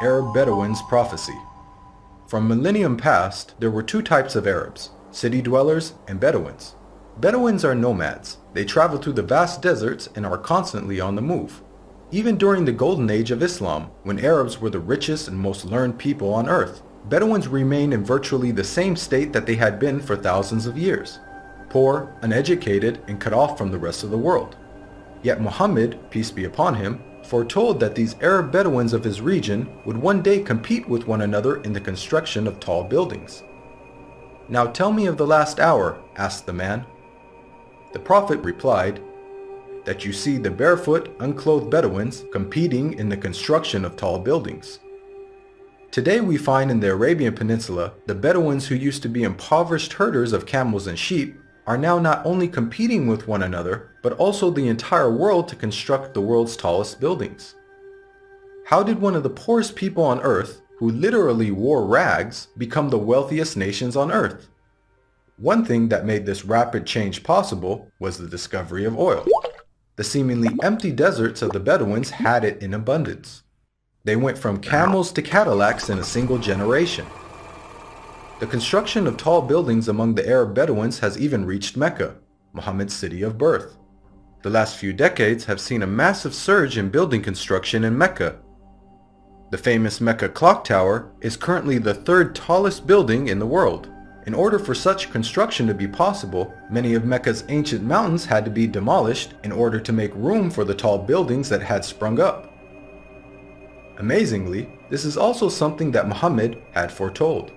Arab Bedouins' prophecy. From millennium past, there were two types of Arabs, city dwellers and Bedouins. Bedouins are nomads. They travel through the vast deserts and are constantly on the move. Even during the golden age of Islam, when Arabs were the richest and most learned people on earth, Bedouins remained in virtually the same state that they had been for thousands of years, poor, uneducated, and cut off from the rest of the world. Yet Muhammad, peace be upon him, foretold that these Arab Bedouins of his region would one day compete with one another in the construction of tall buildings. "Now tell me of the last hour," asked the man. The Prophet replied, "That you see the barefoot, unclothed Bedouins competing in the construction of tall buildings." Today we find in the Arabian Peninsula, the Bedouins who used to be impoverished herders of camels and sheep are now not only competing with one another, but also the entire world to construct the world's tallest buildings. How did one of the poorest people on earth, who literally wore rags, become the wealthiest nations on earth? One thing that made this rapid change possible was the discovery of oil. The seemingly empty deserts of the Bedouins had it in abundance. They went from camels to Cadillacs in a single generation. The construction of tall buildings among the Arab Bedouins has even reached Mecca, Muhammad's city of birth. The last few decades have seen a massive surge in building construction in Mecca. The famous Mecca Clock Tower is currently the third tallest building in the world. In order for such construction to be possible, many of Mecca's ancient mountains had to be demolished in order to make room for the tall buildings that had sprung up. Amazingly, this is also something that Muhammad had foretold.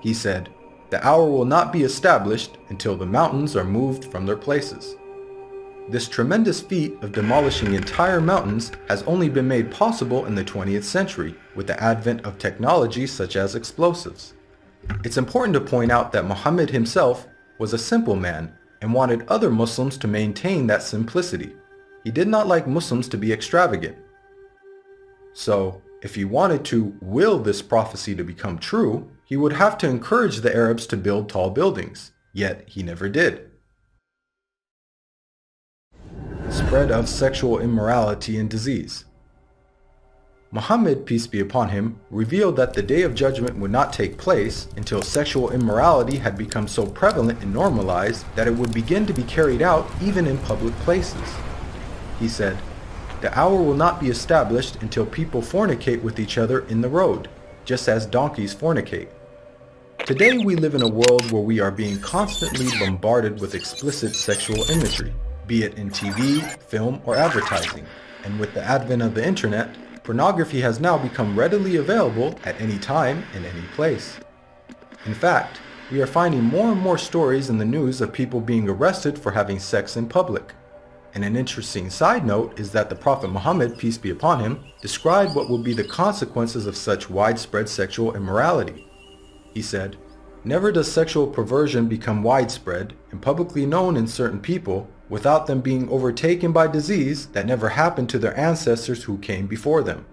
He said, "The hour will not be established until the mountains are moved from their places." This tremendous feat of demolishing entire mountains has only been made possible in the 20th century with the advent of technology such as explosives. It's important to point out that Muhammad himself was a simple man and wanted other Muslims to maintain that simplicity. He did not like Muslims to be extravagant. So, if he wanted to will this prophecy to become true, he would have to encourage the Arabs to build tall buildings, yet he never did. Spread of sexual immorality and disease. Muhammad, peace be upon him, revealed that the day of judgment would not take place until sexual immorality had become so prevalent and normalized that it would begin to be carried out even in public places. He said, "The hour will not be established until people fornicate with each other in the road, just as donkeys fornicate." Today we live in a world where we are being constantly bombarded with explicit sexual imagery, be it in TV, film, or advertising. And with the advent of the internet, pornography has now become readily available at any time in any place. In fact, we are finding more and more stories in the news of people being arrested for having sex in public. And an interesting side note is that the Prophet Muhammad, peace be upon him, described what will be the consequences of such widespread sexual immorality. He said, "Never does sexual perversion become widespread and publicly known in certain people without them being overtaken by disease that never happened to their ancestors who came before them."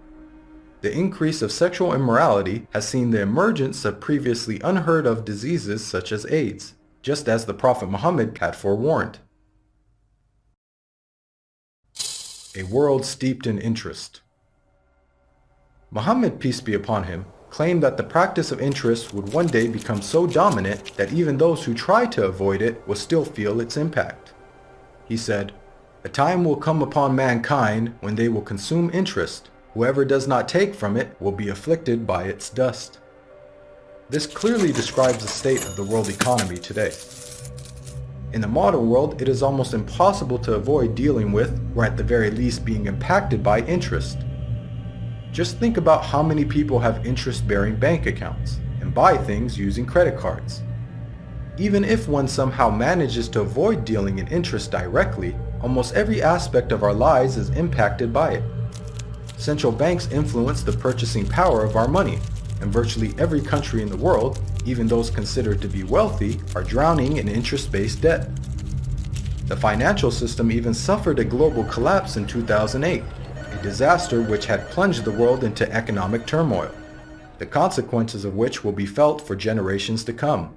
The increase of sexual immorality has seen the emergence of previously unheard of diseases such as AIDS, just as the Prophet Muhammad had forewarned. A world steeped in interest. Muhammad, peace be upon him, claimed that the practice of interest would one day become so dominant that even those who try to avoid it will still feel its impact. He said, "A time will come upon mankind when they will consume interest. Whoever does not take from it will be afflicted by its dust." This clearly describes the state of the world economy today. In the modern world, it is almost impossible to avoid dealing with, or at the very least being impacted by, interest. Just think about how many people have interest-bearing bank accounts and buy things using credit cards. Even if one somehow manages to avoid dealing in interest directly, almost every aspect of our lives is impacted by it. Central banks influence the purchasing power of our money, and virtually every country in the world, even those considered to be wealthy, are drowning in interest-based debt. The financial system even suffered a global collapse in 2008, a disaster which had plunged the world into economic turmoil, the consequences of which will be felt for generations to come.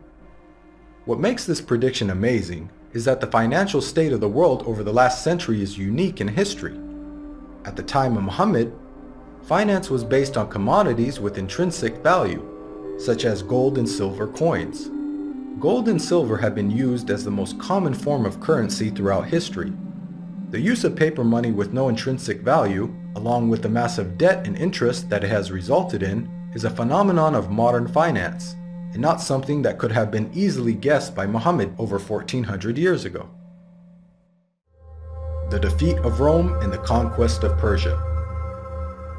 What makes this prediction amazing is that the financial state of the world over the last century is unique in history. At the time of Muhammad, finance was based on commodities with intrinsic value, such as gold and silver coins. Gold and silver have been used as the most common form of currency throughout history. The use of paper money with no intrinsic value, along with the massive debt and interest that it has resulted in, is a phenomenon of modern finance, and not something that could have been easily guessed by Muhammad over 1400 years ago. The defeat of Rome and the conquest of Persia.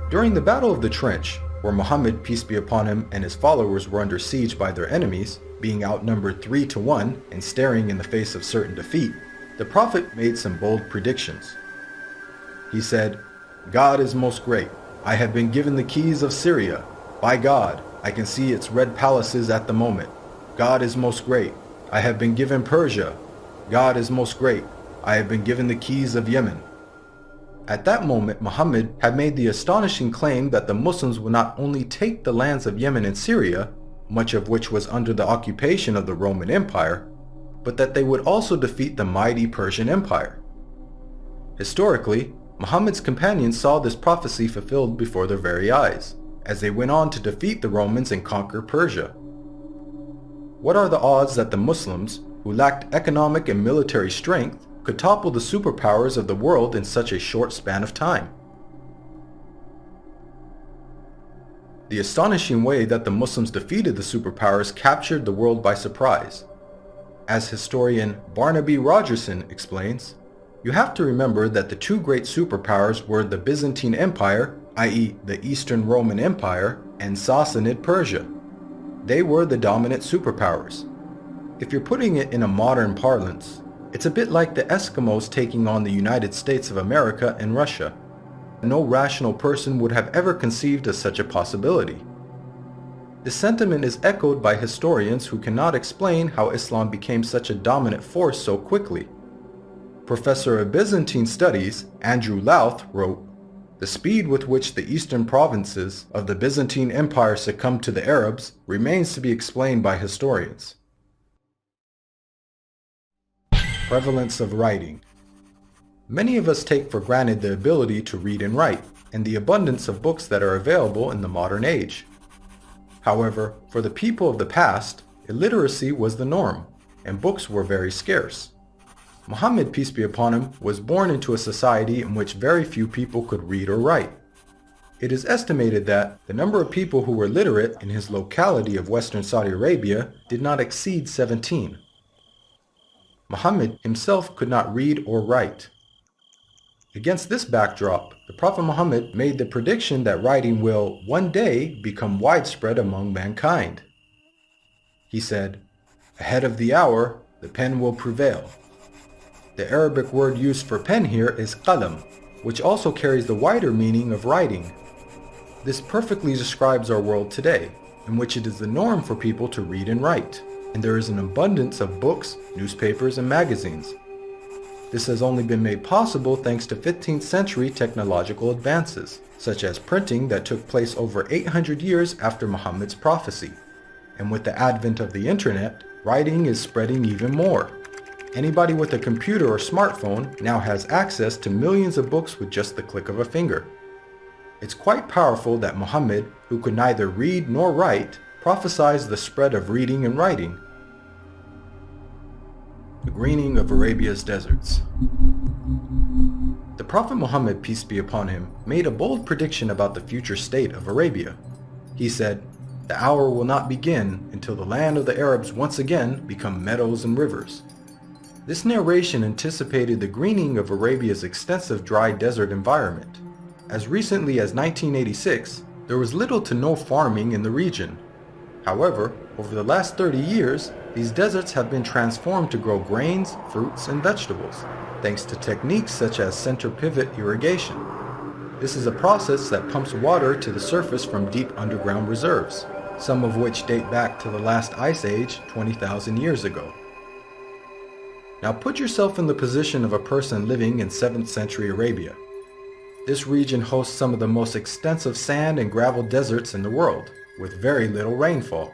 During the Battle of the Trench, where Muhammad, peace be upon him, and his followers were under siege by their enemies, being outnumbered 3-1 and staring in the face of certain defeat, the Prophet made some bold predictions. He said, "God is most great. I have been given the keys of Syria. By God, I can see its red palaces at the moment. God is most great. I have been given Persia. God is most great. I have been given the keys of Yemen." At that moment, Muhammad had made the astonishing claim that the Muslims would not only take the lands of Yemen and Syria, much of which was under the occupation of the Roman Empire, but that they would also defeat the mighty Persian Empire. Historically, Muhammad's companions saw this prophecy fulfilled before their very eyes, as they went on to defeat the Romans and conquer Persia. What are the odds that the Muslims, who lacked economic and military strength, could topple the superpowers of the world in such a short span of time? The astonishing way that the Muslims defeated the superpowers captured the world by surprise. As historian Barnaby Rogerson explains, you have to remember that the two great superpowers were the Byzantine Empire, i.e. the Eastern Roman Empire, and Sassanid Persia. They were the dominant superpowers. If you're putting it in a modern parlance, it's a bit like the Eskimos taking on the United States of America and Russia. No rational person would have ever conceived of such a possibility. This sentiment is echoed by historians who cannot explain how Islam became such a dominant force so quickly. Professor of Byzantine Studies, Andrew Louth, wrote, "The speed with which the eastern provinces of the Byzantine Empire succumbed to the Arabs remains to be explained by historians." Prevalence of writing. Many of us take for granted the ability to read and write, and the abundance of books that are available in the modern age. However, for the people of the past, illiteracy was the norm, and books were very scarce. Muhammad, peace be upon him, was born into a society in which very few people could read or write. It is estimated that the number of people who were literate in his locality of Western Saudi Arabia did not exceed 17. Muhammad himself could not read or write. Against this backdrop, the Prophet Muhammad made the prediction that writing will one day become widespread among mankind. He said, "Ahead of the hour, the pen will prevail." The Arabic word used for pen here is qalam, which also carries the wider meaning of writing. This perfectly describes our world today, in which it is the norm for people to read and write, and there is an abundance of books, newspapers, and magazines. This has only been made possible thanks to 15th century technological advances, such as printing that took place over 800 years after Muhammad's prophecy. And with the advent of the internet, writing is spreading even more. Anybody with a computer or smartphone now has access to millions of books with just the click of a finger. It's quite powerful that Muhammad, who could neither read nor write, prophesied the spread of reading and writing. The greening of Arabia's deserts. The Prophet Muhammad, peace be upon him, made a bold prediction about the future state of Arabia. He said, "The hour will not begin until the land of the Arabs once again become meadows and rivers." This narration anticipated the greening of Arabia's extensive dry desert environment. As recently as 1986, there was little to no farming in the region. However, over the last 30 years, these deserts have been transformed to grow grains, fruits, and vegetables, thanks to techniques such as center pivot irrigation. This is a process that pumps water to the surface from deep underground reserves, some of which date back to the last ice age 20,000 years ago. Now put yourself in the position of a person living in 7th century Arabia. This region hosts some of the most extensive sand and gravel deserts in the world, with very little rainfall.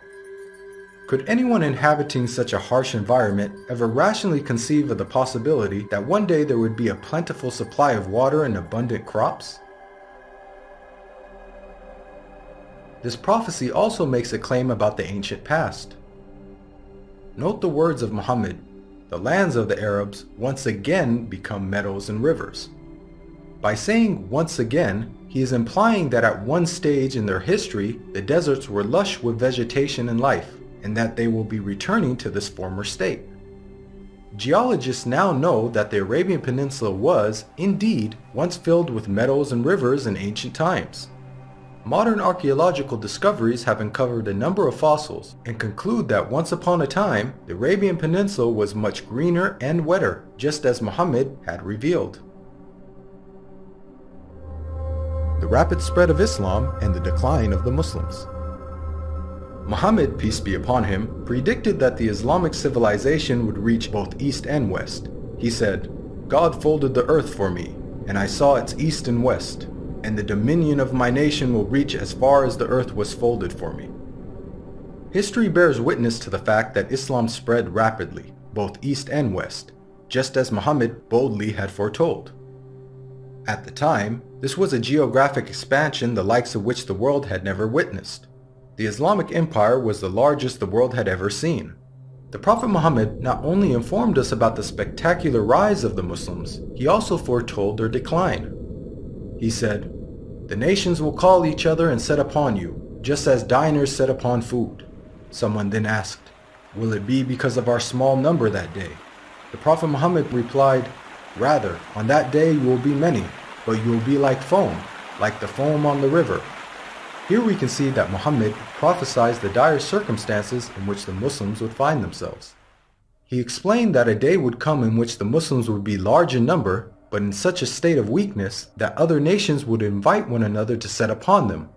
Could anyone inhabiting such a harsh environment ever rationally conceive of the possibility that one day there would be a plentiful supply of water and abundant crops? This prophecy also makes a claim about the ancient past. Note the words of Muhammad, "The lands of the Arabs once again become meadows and rivers." By saying once again, he is implying that at one stage in their history, the deserts were lush with vegetation and life, and that they will be returning to this former state. Geologists now know that the Arabian Peninsula was, indeed, once filled with meadows and rivers in ancient times. Modern archaeological discoveries have uncovered a number of fossils and conclude that once upon a time, the Arabian Peninsula was much greener and wetter, just as Muhammad had revealed. The rapid spread of Islam and the decline of the Muslims. Muhammad, peace be upon him, predicted that the Islamic civilization would reach both east and west. He said, "God folded the earth for me, and I saw its east and west, and the dominion of my nation will reach as far as the earth was folded for me." History bears witness to the fact that Islam spread rapidly, both east and west, just as Muhammad boldly had foretold. At the time, this was a geographic expansion the likes of which the world had never witnessed. The Islamic Empire was the largest the world had ever seen. The Prophet Muhammad not only informed us about the spectacular rise of the Muslims, he also foretold their decline. He said, "The nations will call each other and set upon you, just as diners set upon food." Someone then asked, "Will it be because of our small number that day?" The Prophet Muhammad replied, "Rather, on that day you will be many, but you will be like foam, like the foam on the river." Here we can see that Muhammad prophesied the dire circumstances in which the Muslims would find themselves. He explained that a day would come in which the Muslims would be large in number, but in such a state of weakness that other nations would invite one another to set upon them.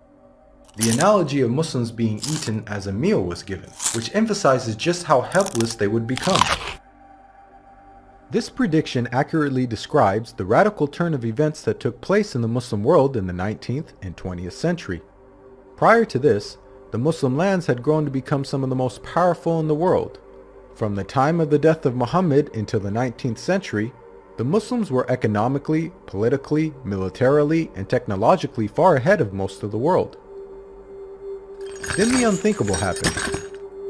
The analogy of Muslims being eaten as a meal was given, which emphasizes just how helpless they would become. This prediction accurately describes the radical turn of events that took place in the Muslim world in the 19th and 20th century. Prior to this, the Muslim lands had grown to become some of the most powerful in the world. From the time of the death of Muhammad until the 19th century, the Muslims were economically, politically, militarily, and technologically far ahead of most of the world. Then the unthinkable happened.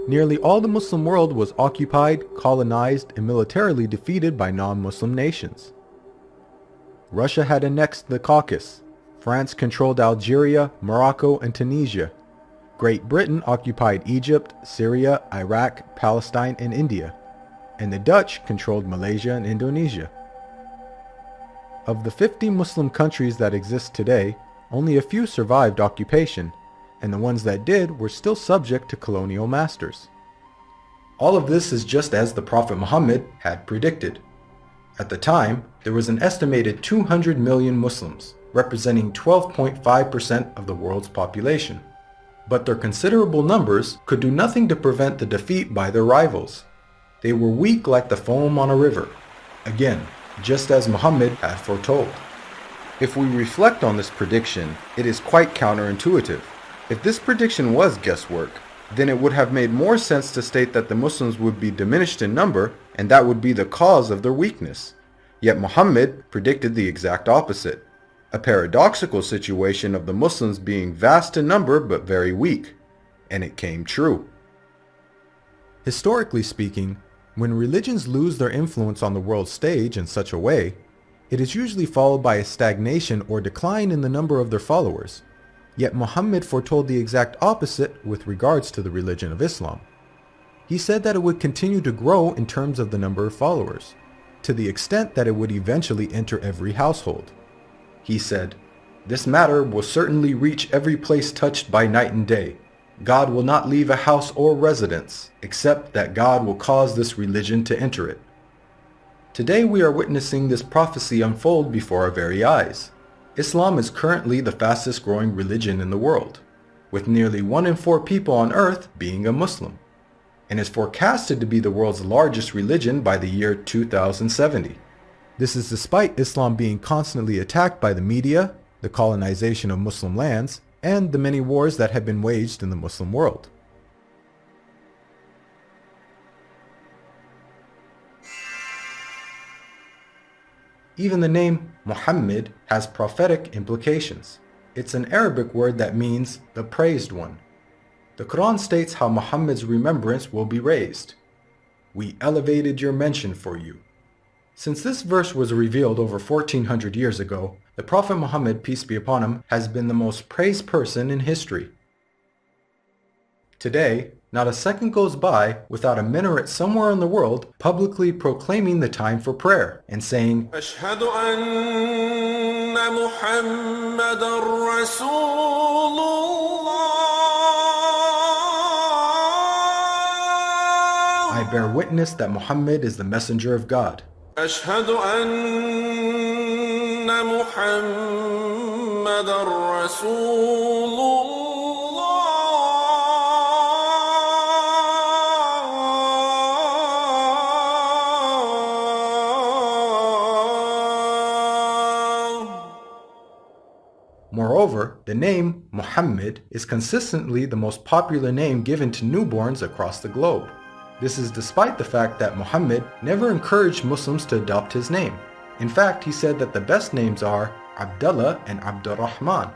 Nearly all the Muslim world was occupied, colonized, and militarily defeated by non-Muslim nations. Russia had annexed the Caucasus. France controlled Algeria, Morocco, and Tunisia. Great Britain occupied Egypt, Syria, Iraq, Palestine, and India. And the Dutch controlled Malaysia and Indonesia. Of the 50 Muslim countries that exist today, only a few survived occupation, and the ones that did were still subject to colonial masters. All of this is just as the Prophet Muhammad had predicted. At the time, there was an estimated 200 million Muslims, representing 12.5% of the world's population. But their considerable numbers could do nothing to prevent the defeat by their rivals. They were weak like the foam on a river. Again, just as Muhammad had foretold. If we reflect on this prediction, it is quite counterintuitive. If this prediction was guesswork, then it would have made more sense to state that the Muslims would be diminished in number and that would be the cause of their weakness. Yet Muhammad predicted the exact opposite. A paradoxical situation of the Muslims being vast in number but very weak. And it came true. Historically speaking, when religions lose their influence on the world stage in such a way, it is usually followed by a stagnation or decline in the number of their followers. Yet Muhammad foretold the exact opposite with regards to the religion of Islam. He said that it would continue to grow in terms of the number of followers, to the extent that it would eventually enter every household. He said, "This matter will certainly reach every place touched by night and day. God will not leave a house or residence, except that God will cause this religion to enter it." Today we are witnessing this prophecy unfold before our very eyes. Islam is currently the fastest growing religion in the world, with nearly 1 in 4 people on earth being a Muslim, and is forecasted to be the world's largest religion by the year 2070. This is despite Islam being constantly attacked by the media, the colonization of Muslim lands, and the many wars that have been waged in the Muslim world. Even the name Muhammad has prophetic implications. It's an Arabic word that means the praised one. The Quran states how Muhammad's remembrance will be raised. We elevated your mention for you. Since this verse was revealed over 1400 years ago, the Prophet Muhammad, peace be upon him, has been the most praised person in history. Today, not a second goes by without a minaret somewhere in the world publicly proclaiming the time for prayer and saying, أشهد أن محمدًا رسول الله. I bear witness that Muhammad is the messenger of God. أشهد أن محمدًا رسول الله. Moreover, the name Muhammad is consistently the most popular name given to newborns across the globe. This is despite the fact that Muhammad never encouraged Muslims to adopt his name. In fact, he said that the best names are Abdullah and Abdurrahman.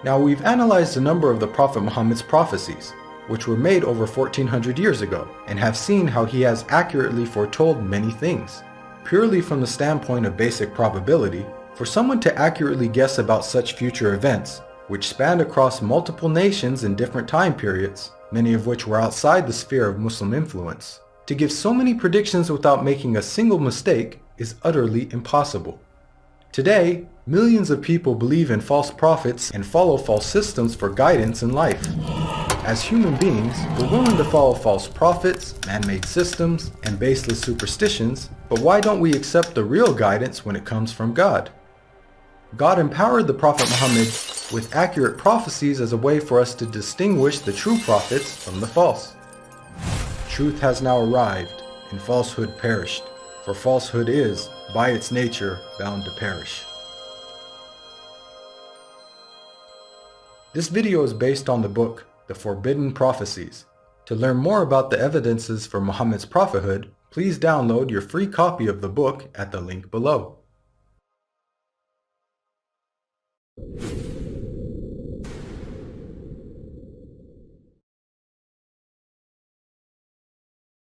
Now, we've analyzed a number of the Prophet Muhammad's prophecies, which were made over 1400 years ago, and have seen how he has accurately foretold many things. Purely from the standpoint of basic probability, for someone to accurately guess about such future events, which spanned across multiple nations in different time periods, many of which were outside the sphere of Muslim influence, to give so many predictions without making a single mistake is utterly impossible. Today, millions of people believe in false prophets and follow false systems for guidance in life. As human beings, we're willing to follow false prophets, man-made systems, and baseless superstitions, but why don't we accept the real guidance when it comes from God? God empowered the Prophet Muhammad with accurate prophecies as a way for us to distinguish the true prophets from the false. Truth has now arrived, and falsehood perished, for falsehood is, by its nature, bound to perish. This video is based on the book, The Forbidden Prophecies. To learn more about the evidences for Muhammad's prophethood, please download your free copy of the book at the link below.